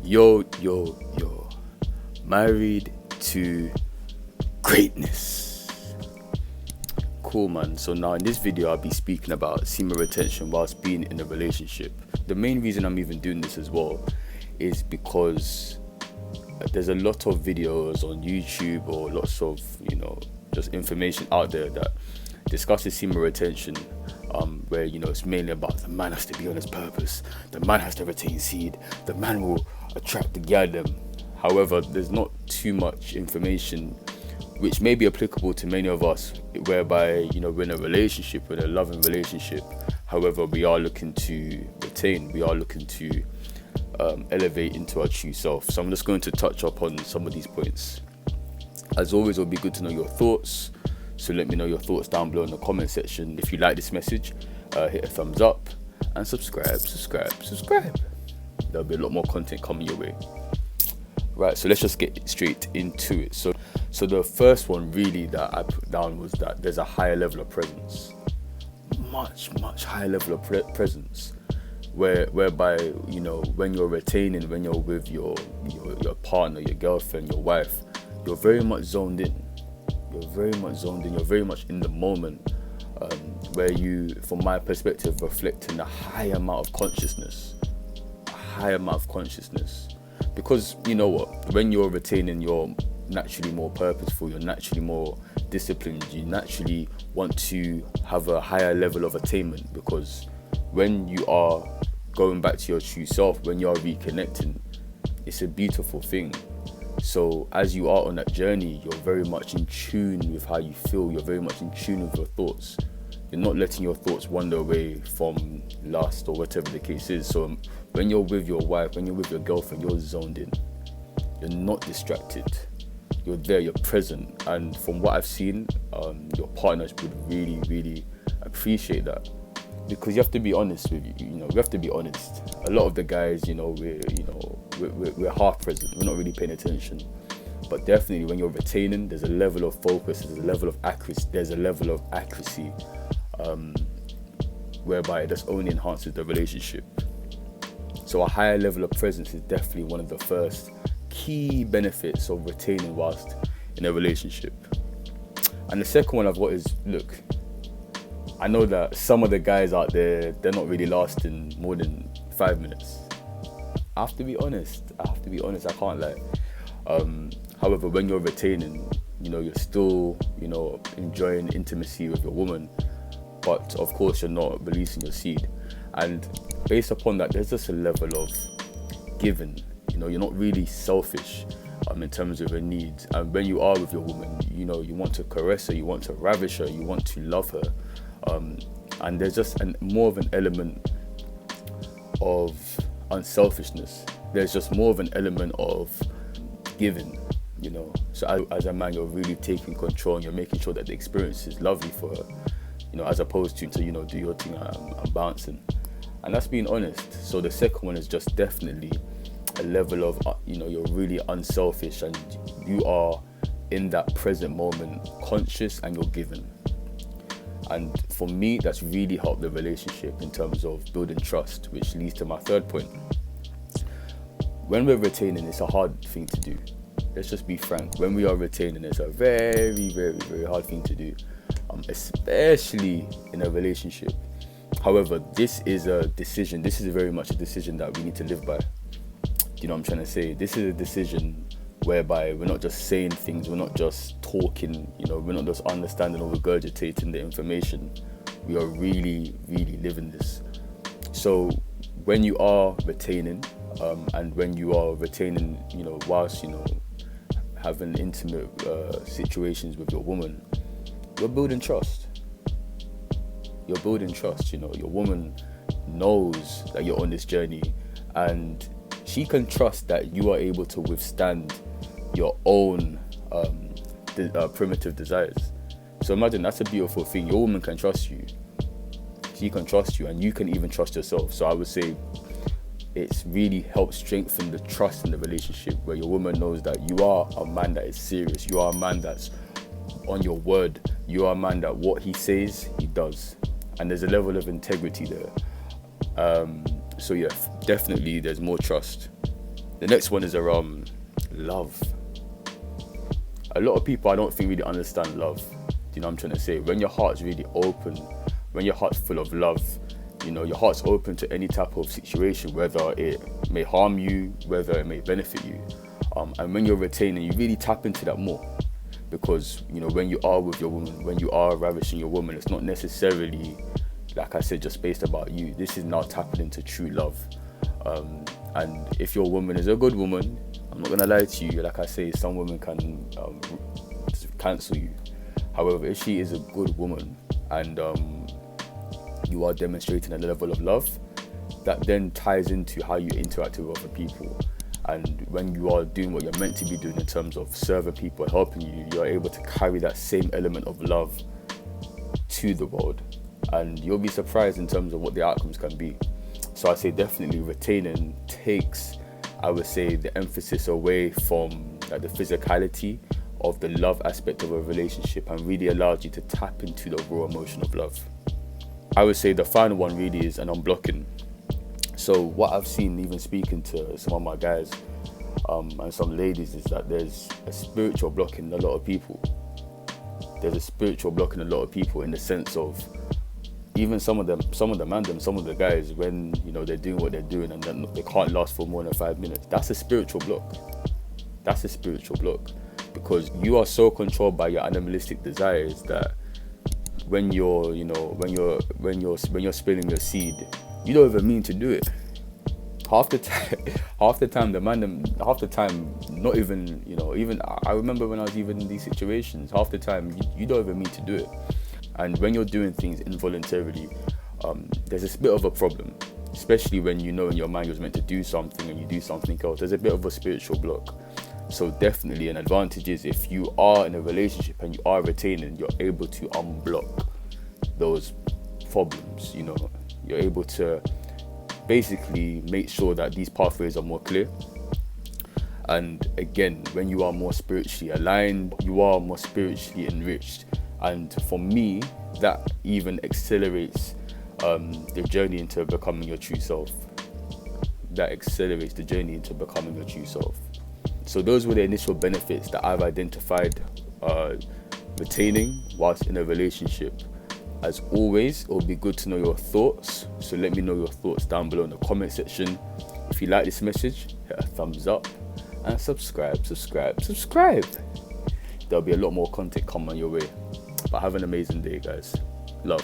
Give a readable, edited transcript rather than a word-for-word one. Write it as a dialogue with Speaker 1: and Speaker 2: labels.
Speaker 1: Yo, married to greatness. Cool, man. So now in this video, I'll be speaking about semen retention whilst being in a relationship. The main reason I'm even doing this as well is because there's a lot of videos on YouTube or lots of, just information out there that discusses semen retention, where, it's mainly about the man has to be on his purpose, the man has to retain seed, the man will attract the gal them. However, there's not too much information which may be applicable to many of us, whereby, we're in a relationship, we're in a loving relationship. However, we are looking to retain, we are looking to elevate into our true self. So I'm just going to touch upon some of these points. As always, it'll be good to know your thoughts. So let me know your thoughts down below in the comment section. If you like this message, hit a thumbs up and subscribe. There'll be a lot more content coming your way. Right, so let's just get straight into it. So the first one really that I put down was that there's a higher level of presence. Much higher level of presence. Whereby, when you're retaining, when you're with your partner, your girlfriend, your wife, you're very much zoned in. You're very much in the moment, where you, from my perspective, reflecting a high amount of consciousness. Because you know what, when you're retaining, you're naturally more purposeful, you're naturally more disciplined, you naturally want to have a higher level of attainment, because when you are going back to your true self, when you are reconnecting, it's a beautiful thing. So as you are on that journey, you're very much in tune with how you feel, you're very much in tune with your thoughts. You're not letting your thoughts wander away from lust or whatever the case is. So when you're with your wife, when you're with your girlfriend, you're zoned in. You're not distracted. You're there, you're present. And from what I've seen, your partners would really appreciate that. Because you have to be honest with you, we have to be honest. A lot of the guys, we're half present, we're not really paying attention. But definitely when you're retaining, there's a level of focus, there's a level of accuracy, whereby it just only enhances the relationship. So a higher level of presence is definitely one of the first key benefits of retaining whilst in a relationship. And the second one I've got is, look, I know that some of the guys out there, they're not really lasting more than 5 minutes. I have to be honest, I can't lie. However, when you're retaining, you're still, enjoying intimacy with your woman, but of course you're not releasing your seed. And based upon that, there's just a level of giving. You're not really selfish in terms of your needs. And when you are with your woman, you want to caress her, you want to ravish her, you want to love her. And there's just more of an element of unselfishness. There's just more of an element of giving, So as a man, you're really taking control and you're making sure that the experience is lovely for her, as opposed to do your thing, I'm bouncing. And that's being honest. So the second one is just definitely a level of, you're really unselfish and you are in that present moment conscious and you're giving. And for me, that's really helped the relationship in terms of building trust, which leads to my third point. When we're retaining, it's a hard thing to do. Let's just be frank. When we are retaining, it's a very hard thing to do, especially in a relationship. However, this is a decision. This is very much a decision that we need to live by. You know what I'm trying to say? This is a decision whereby we're not just saying things, we're not just talking, we're not just understanding or regurgitating the information. We are really living this. So when you are retaining, and when you are retaining, whilst, having intimate situations with your woman, you're building trust. Your woman knows that you're on this journey and she can trust that you are able to withstand your own primitive desires. So imagine, that's a beautiful thing. Your woman can trust you. She can trust you and you can even trust yourself. So I would say it's really helped strengthen the trust in the relationship, where your woman knows that you are a man that is serious. You are a man that's on your word. You are a man that what he says, he does. And there's a level of integrity there. So yeah, definitely there's more trust. The next one is around love. A lot of people, I don't think, really understand love. You know what I'm trying to say? When your heart's really open, when your heart's full of love, you know, your heart's open to any type of situation, whether it may harm you, whether it may benefit you. And when you're retaining, you really tap into that more. Because, you know, when you are with your woman, when you are ravishing your woman, it's not necessarily, like I said, just based about you. This is now tapping into true love. And if your woman is a good woman, I'm not gonna lie to you, like I say, some women can cancel you. However, if she is a good woman and you are demonstrating a level of love, that then ties into how you interact with other people. And when you are doing what you're meant to be doing in terms of serving people and helping you, you're able to carry that same element of love to the world. And you'll be surprised in terms of what the outcomes can be. So I say definitely retaining takes, I would say, the emphasis away from the physicality of the love aspect of a relationship and really allows you to tap into the raw emotion of love. I would say the final one really is an unblocking. So what I've seen, even speaking to some of my guys and some ladies, is that there's a spiritual block in a lot of people. There's a spiritual block in a lot of people in the sense of even some of the guys, when, you know, they're doing what they're doing and then they can't last for more than 5 minutes. That's a spiritual block. That's a spiritual block, because you are so controlled by your animalistic desires that when you're spilling your seed, you don't even mean to do it. Half the time, not even, you know, even I remember when I was even in these situations, half the time you don't even mean to do it. And when you're doing things involuntarily, there's a bit of a problem, especially when you know in your mind you're meant to do something and you do something else. There's a bit of a spiritual block. So definitely an advantage is if you are in a relationship and you are retaining, you're able to unblock those problems. You know, you're able to basically make sure that these pathways are more clear. And again, when you are more spiritually aligned, you are more spiritually enriched. And for me, that even accelerates the journey into becoming your true self. That accelerates the journey into becoming your true self. So those were the initial benefits that I've identified retaining whilst in a relationship. As always, it will be good to know your thoughts. So let me know your thoughts down below in the comment section. If you like this message, hit a thumbs up and subscribe. There'll be a lot more content coming your way. But have an amazing day, guys. Love.